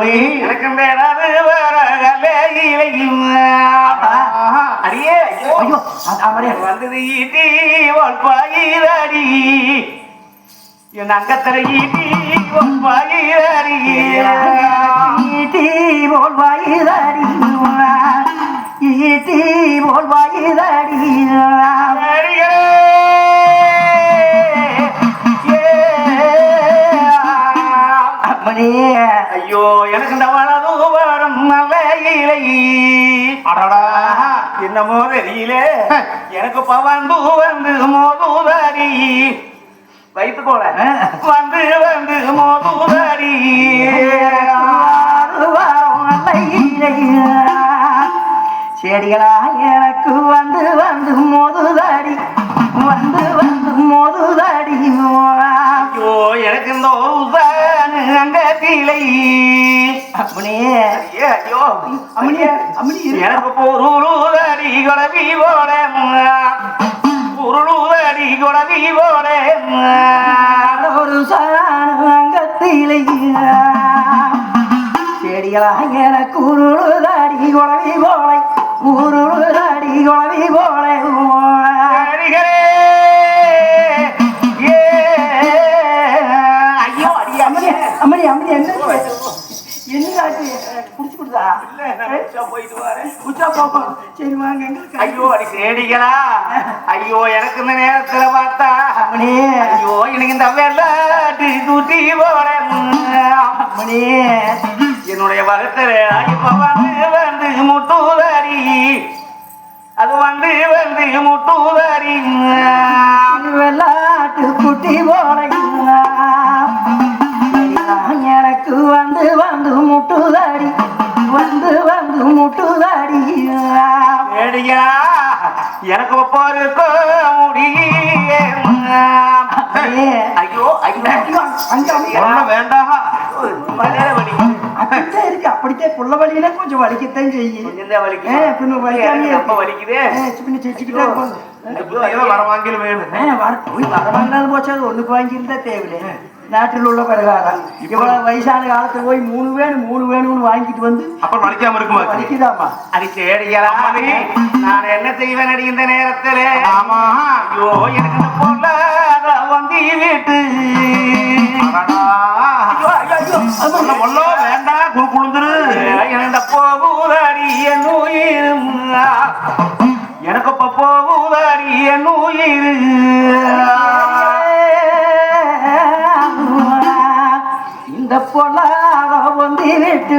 அம்மணி எனக்கு ஏதாவது அடியே ஐயோ அம்மணியா வந்தது ஈட்டி ஒல்பாயிரடி என் அங்கத்தர ஈட்டி ஒல்பாயிரடி ஈட்டி போல் வாயிரடி ஈட்டி போல் வாயிரடி அம்மணி ஐயோ எனக்கு இந்த வளது வரும் நல்ல இலை அடடா என்னமோ தெரியல எனக்கு பவந்து வந்து மோதுதாரி வயிற்று போல வந்து வந்து மோதுதாரி செடிகளா எனக்கு வந்து வந்து மோதுதாடி வந்து வந்து மோதுதாடி ஐயோ எனக்கு இந்த அங்க தீலை அப்படியே ஐயோ அம்மணியே அம்மணி எனக்கு பொருளுதடி குழவி போட பொருளுதடி குழவி போட ஒரு சாண அங்கத்திலே செடிகளா எனக்கு உருளுதாடி குழவி போலை உருளுதாடி குழவி போலை ஐயோ அடி அம்மணி அம்மணி அம்மணி என்ன என்னடாச்சு குடிச்சு கொடுத்தா போயிட்டு வரேன் குச்சா பாப்போம் சரி வாங்க ஐயோ அடி சேடிகளா ஐயோ எனக்கு இந்த நேரத்துல பார்த்தா அம்மணி ஐயோ எனக்கு இந்த வெள்ளாட்டு தூட்டி போறேன் அம்மணி என்னுடைய வகத்துல இப்ப வந்து வந்து முட்டுதாரி அது வந்து வந்து முட்டுதாரி வெள்ளாட்டு குட்டி போலை எனக்கு வந்து வந்து முட்டுதாடி வந்து வந்து முட்டுதாடி சேடிகளா எனக்கு ஒப்போருக்கோ முடியே ஐயோ ஐயோ வேண்டாம் அப்படித்தான் இருக்கு அப்படித்தான் புள்ள வலியில கொஞ்சம் வலிக்கத்தான் செய்யும் கொஞ்சம் வலிக்கு பின்ன வலிக்காம அப்ப வலிக்குது பின்ன செச்சுக்கிட்டே இருப்பாங்க வர வாங்கில் வேணும் வரவாங்கனாலும் போச்சு அது ஒண்ணுக்கு வாங்கியிருந்தா தேவையில்லை நாட்டில் உள்ள பிரகாரம் இவ்வளவு வயசான காலத்துல போய் மூணு வேணும்னு வாங்கிட்டு வந்து அப்புறம் வலிக்காம இருக்குமா வலிக்குதாமா அது சேடிகளா நான் என்ன செய்வேன் அடி இந்த நேரத்துல ஆமா ஐயோ எனக்கு இந்த பொருளாத வந்து வீட்டு வேண்டாம் குழுந்துரு இந்த போகுதாடி என் உயிர் எனக்கு இப்ப போகுதாடி என் உயிர் இந்த பொல்லாத வந்து விட்டு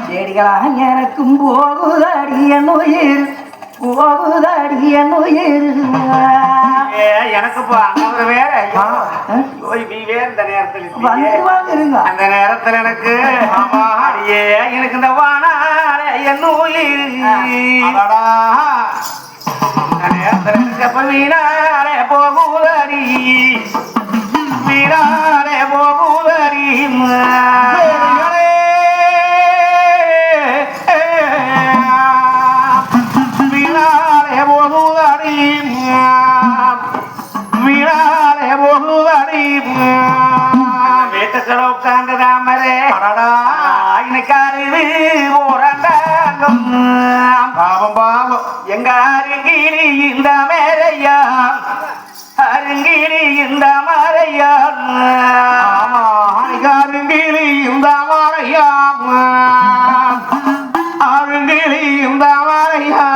செடிகளா எனக்கும் போகுதாடி என் உயிர் போகுதாடி என் உயிர் எனக்கு வேற வேற இந்த நேரத்தில் வந்துருங்க அந்த நேரத்தில் எனக்கு அடியே எனக்கு இந்த வானால என் உயிர் அந்த நேரத்தில் எனக்கு அப்ப வீணாலே போகுதாடி வீணாலே போகுதாடி வீணாலே போகுதாடி வீணாலே போகுதாடி வீட்டுக்களை உட்கார்ந்து தாமரே எனக்கு அறிவு போராட்டம் பாவம் பாவம் எங்க அருகிரி இந்த மேரையா அருங்கிரி இந்த மாரையா அருங்கிரி இந்த மாரையா அருங்கிரி இந்த மாரையா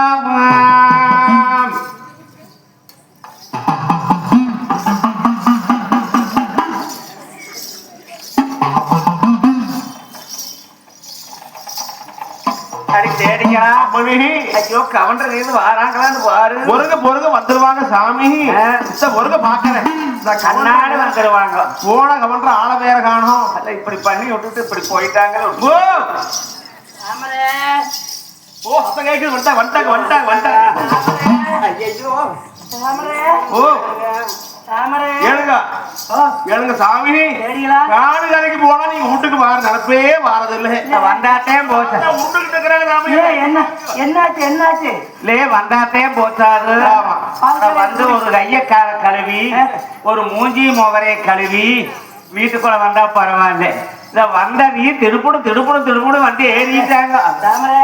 ஐயோ கவண்டர் வாராங்களான்னு பாரு பொருங்க வந்துருவாங்க சாமி பொருங்க பாக்குறேன் கண்ணாடி வந்துருவாங்க போன கவண்டர் ஆள வேற காணும் அல்ல இப்படி பண்ணி விட்டுட்டு இப்படி போயிட்டாங்க ஓ அப்ப கேக்குது வந்துட்டாங்க வந்துட்டாங்க வந்துட்டாங்க ஐயோ ஓ ஏழுங்க சாமி காடு கரைக்கு போனா நீங்க வீட்டுக்கு வார நினைப்பே வாரதில்லை வந்தாட்டே போச்சா வீட்டுக்கிட்டு இருக்கிறாங்க சாமி என்னாச்சு என்னாச்சு இல்லையே வந்தாட்டே போச்சாது வந்து ஒரு கைய கழுவி ஒரு மூஞ்சி முகரைய கழுவி வீட்டுக்குள்ள வந்தா பரவாயில்ல இந்த வந்த நீ திருப்புடு வந்து ஏறிட்டாங்க. தாமரை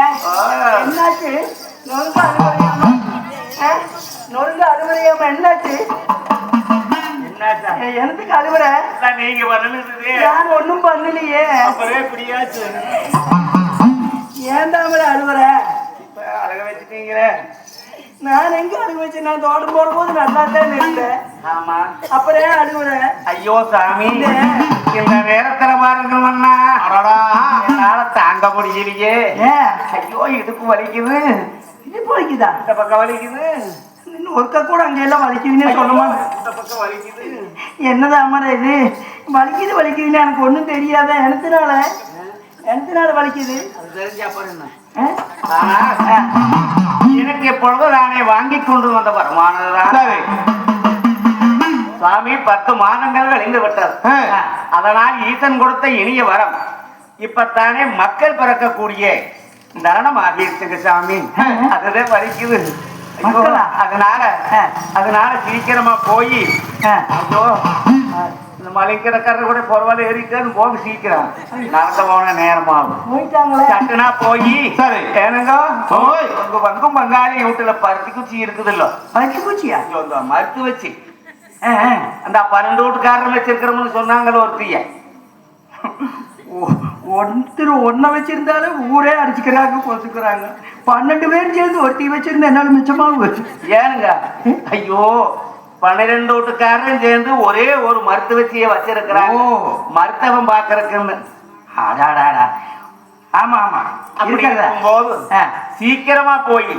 என்னாச்சு? நொறுங்க அலுவலையாம என்னாச்சு? எனக்கு அலுவலை நீங்க பண்ணது நான் ஒண்ணும் பண்ணலையே. அப்புறம் எப்படியாச்சு ஏன் தாமரை அலுவலை அழக வச்சுட்டீங்களே? நான் எங்க அழுக வச்சு நான் தோட்டம் போடும் போது நல்லா தான் இருந்தேன். ஆமா, அப்புறம் ஏன் அழுகுற? ஐயோ சாமி, இந்த நேரத்துல பாருங்கம்மா, என்னால தாங்க முடியலையே. ஐயோ இடுப்பு வலிக்குது. இடுப்பு வலிக்குதா? இந்த பக்கம் வலிக்குது. இன்னும் ஒருக்க கூட அங்க எல்லாம் வலிக்குதுன்னு சொல்லுமா? இந்த பக்கம் வலிக்குது. என்னதான் இது வலிக்குதுன்னு எனக்கு ஒண்ணும் தெரியாத. எனத்தினால வலிக்குது? அது தெரிஞ்சா பாருங்க. எனக்கு எப்பொழுது நானே வாங்கி கொண்டு வந்த வருமானதான் சுவாமி 10 மாதங்கள் கழிந்து விட்டது. அதனால் ஈசன் கொடுத்த இனிய வரம் இப்பத்தானே மக்கள் பிறக்கக்கூடிய தரணம் ஆகிடுச்சுங்க சாமி. அதுதான் வலிக்குது. அதனால சீக்கிரமா போய் ஐயோ இந்த மலைக்கிறக்காரர் கூட பரவாயில்ல ஏறிட்டு போக சீக்கிரம் நடந்து போன நேரமாகும். சட்டுனா போய் சரி ஏனுங்க உங்க பங்கும் பங்காளி வீட்டுல பருத்தி குச்சி இருக்குதுல்ல? பருத்தி குச்சியா? மருத்து வச்சு அந்த 12 வீட்டுக்காரர் வச்சிருக்கிறோம்னு சொன்னாங்களோ ஒருத்திய. ஒன்ன வச்சிருந்தாலும் ஊரே அடிச்சுக்கிறாங்க கொசுக்குறாங்க. 12 பேர் சேர்ந்து ஒருத்தி வச்சிருந்தா என்னால மிச்சமாகும். ஏனுங்க ஐயோ 12 வீட்டுக்காரரும் சேர்ந்து ஒரே ஒரு மருத்துவ வச்சியை வச்சிருக்கிறாங்க மருத்துவம் பாக்குறதுக்குன்னு. ஆமா அப்படி இருக்கும்போது சீக்கிரமா போய்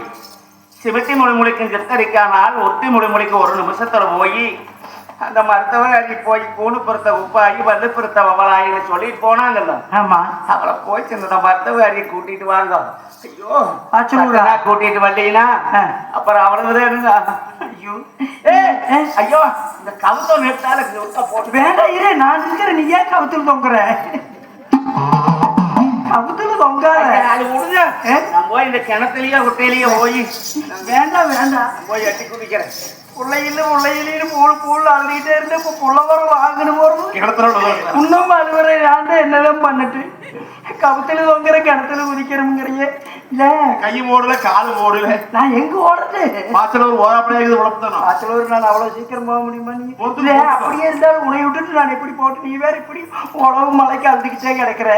சிவட்டி மொழிமொழிக்கும் சித்தரிக்கானால் ஒட்டி மொழிமொழிக்கு 1 நிமிஷத்துல போய் அந்த மருத்துவ போய் கூணு பொறுத்த உப்பாகி வல்லு பொறுத்த வவளாயின்னு சொல்லிட்டு போனாங்கல்ல. ஆமா, அவளை போய் சின்ன மருத்துவரியை கூட்டிட்டு வாங்க. ஐயோ கூட்டிட்டு வரலீங்கன்னா அப்புறம் அவ்வளவுதான். ஐயோ ஐயோ இந்த கவுத்த நிறுத்தால போட்டு வேண்டாம் இரு, நான் இருக்கிறேன். நீ ஏன் கவுத்துல தொங்குற? கவுத்துல தொங்காத. அது முடிஞ்ச நான் போய் இந்த கிணத்துலயே ஒட்டையிலேயே போய் வேண்டாம் போய் எட்டி குடிக்கிறேன். முள்ளையிலும் பூள் அழுதுகிட்டே இருந்து இப்ப புள்ளவரம் வாங்கணும் போறது இன்னும் அழுவரை ஆண்டு என்னதான் பண்ணிட்டு கவுத்துல தொங்குற கிணத்துல குதிக்கிறோம்ங்கிறியே. இல்ல கை ஓடல காலு ஓடல, நான் எங்க ஓடுறது? பாச்சலூர் ஓடாப்படையாவது வளர்த்தணும். பாச்சலூர் நான் அவ்வளவு சீக்கிரம் போக முடியுமா? நீ அப்படியே இருந்தாலும் உன்னை விட்டுட்டு நான் எப்படி போட்டு நீ வேற இப்படி உழவு மலைக்கு அழுதுகிட்டே கிடக்குற.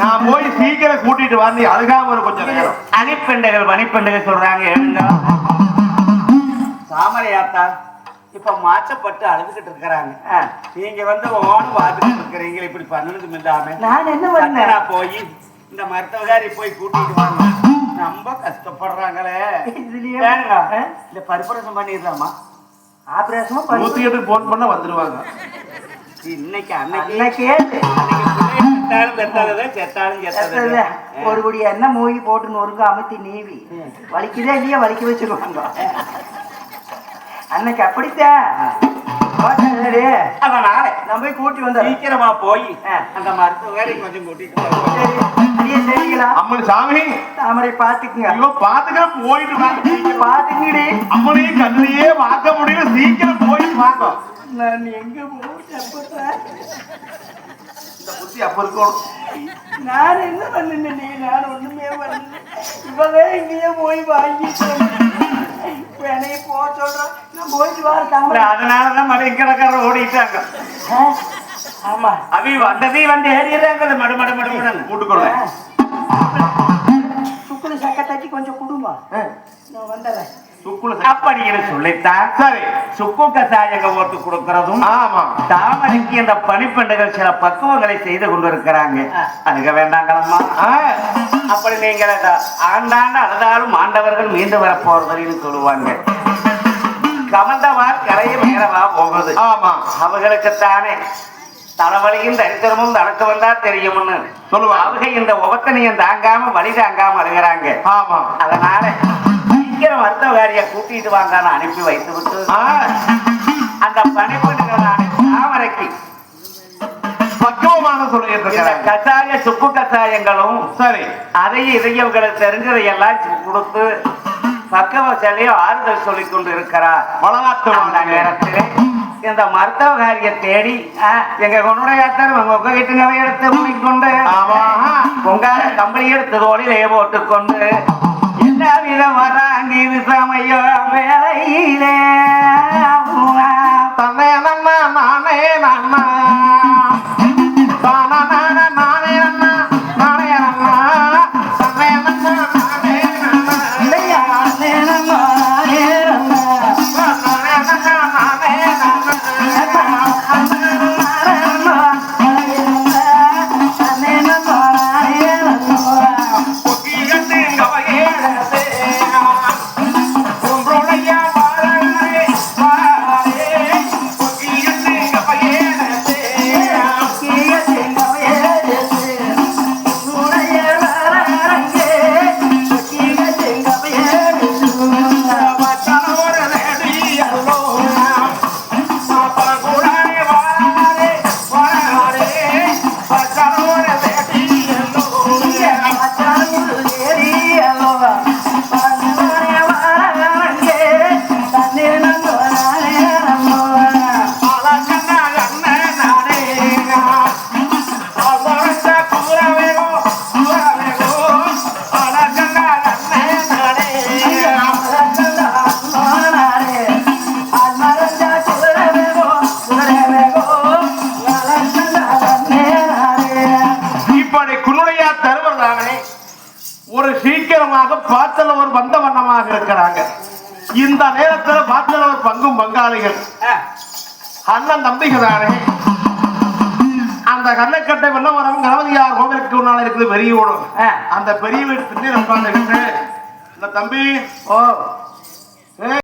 நான் போய் சீக்கிரம் கூட்டிட்டு வந்து அழுகாம ஒரு கொஞ்சம் நேரம். மணிப்பெண்டுகள் சொல்றாங்க எழுங்க தாமரையாத்தா இப்ப மாற்றப்பட்டு அழுதுகிட்டு இருக்கிறாங்க. நீங்க வந்து ஓனும் வாத்துட்டு இருக்கிறீங்க. இப்படி பண்ணதும் இல்லாம நான் என்ன பண்ண போய் இந்த மருத்துவகாரி போய் கூட்டிட்டு வாங்க. ரொம்ப கஷ்டப்படுறாங்களே. இந்த பரிபரசம் பண்ணிடலாமா? ஆபரேஷன் 108 போன் பண்ண வந்துருவாங்க. இன்னைக்கு அன்னைக்கே ஒரு குடி எண்ணெய் மூழ்கி போட்டு நொறுங்க அமுத்தி நீவி வலிக்குதே இல்லையா வலிக்க வச்சிருவாங்க. அன்னைக்கு அப்படித்தான். அதனால நம்ம போய் கூட்டி வந்தோம். சீக்கிரமா போய் அந்த மருத்துவரை கொஞ்சம் கூட்டிட்டு அம்மன் சாமி தாமரை பாத்துக்குங்க. பாத்துக்க போயிட்டு பாத்துக்கடி. அம்மனையும் கண்ணிலேயே பார்க்க முடியல. சீக்கிரம் போயிட்டு பார்க்கும். நான் எங்க போறேன்? இந்த புத்தி அப்ப இருக்கணும். நான் என்ன பண்ணேன்? நான் ஒண்ணுமே பண்ணல. இப்பவே இங்கேயே போய் வாங்கிட்டேன். என்னைய போக சொல்றேன். நான் போயிட்டு வர. அதனாலதான் மலைக்கடக்கார ஓடிட்டாங்க. ஆமா அவி வந்ததே வந்து ஏறிடுறாங்க. மடு கூட்டுக்கொள்ள சுக்குல சக்க தட்டி கொஞ்சம் குடுமா. நான் வந்துடுறேன். அப்படின்னு சொல்லித்தான் சரி சுக்கு கசாயங்க போட்டு கொடுக்கறதும். ஆமா தாமரைக்கு இந்த பனிப்பெண்டுகள் சில பக்குவங்களை செய்து கொண்டிருக்கிறாங்க. அழுக வேண்டாங்களம்மா. அப்படி நீங்க ஆண்டாண்டு அழுதாலும் ஆண்டவர்கள் மீண்டு வர போறதுன்னு சொல்லுவாங்க. கமந்தவா கரைய மேலவா போகுது. ஆமா அவர்களுக்குத்தானே தலைவலியும் தரித்திரமும் நடக்க வந்தா தெரியும்னு சொல்லுவாங்க. அவங்க இந்த உபத்தனையும் தாங்காம வழி தாங்காம அழுகிறாங்க. ஆமா அதனால மருத்துவகாரிய கூட்டிட்டு வாங்க அனுப்பி வைத்து விட்டு அந்த பனிப்பெண்டுகள் தாமரைக்கு பக்குவமான சொல்லிட்டு கசாய சுப்பு கசாயங்களும் சரி அதையும் இதையவங்களுக்கு தெரிஞ்சதையெல்லாம் கொடுத்து பக்கவ சிலையோ ஆறுதல் சொல்லிக் கொண்டு இருக்கிறார். வளநாட்டு நேரத்திலே இந்த மருத்துவ காரிய தேடி எங்க கொண்டுடையாத்தார் உங்க கிட்ட நிறைய எடுத்து முடிக்கொண்டு பொங்கார கம்பளி எடுத்து தோழிலே போட்டுக்கொண்டு என்ன விதம் வராங்க இது சமயம் வேலையிலே தன்னை நன்னா நானே நன்னா தானா நானே நானே நன்னா நானே நன்னா தன்னை நன்னா நானே நன்னா இல்லையா நானே நன்னா நானே நன்னா நானே நன்னா நானே ஒரு சீக்கிரமாக பாத்தலவர் வந்த வண்ணமாக இருக்கிறாங்க. இந்த நேரத்தில் பாத்தலவர் பங்கும் பங்காளிகள் அண்ணன் தம்பிகளானே அந்த கண்ணக்கட்டை வெள்ளவரம் கணபதியார் கோவிலுக்கு முன்னால் இருக்குது பெரிய வீடு. அந்த பெரிய வீட்டு உட்கார்ந்துகிட்டு இந்த தம்பி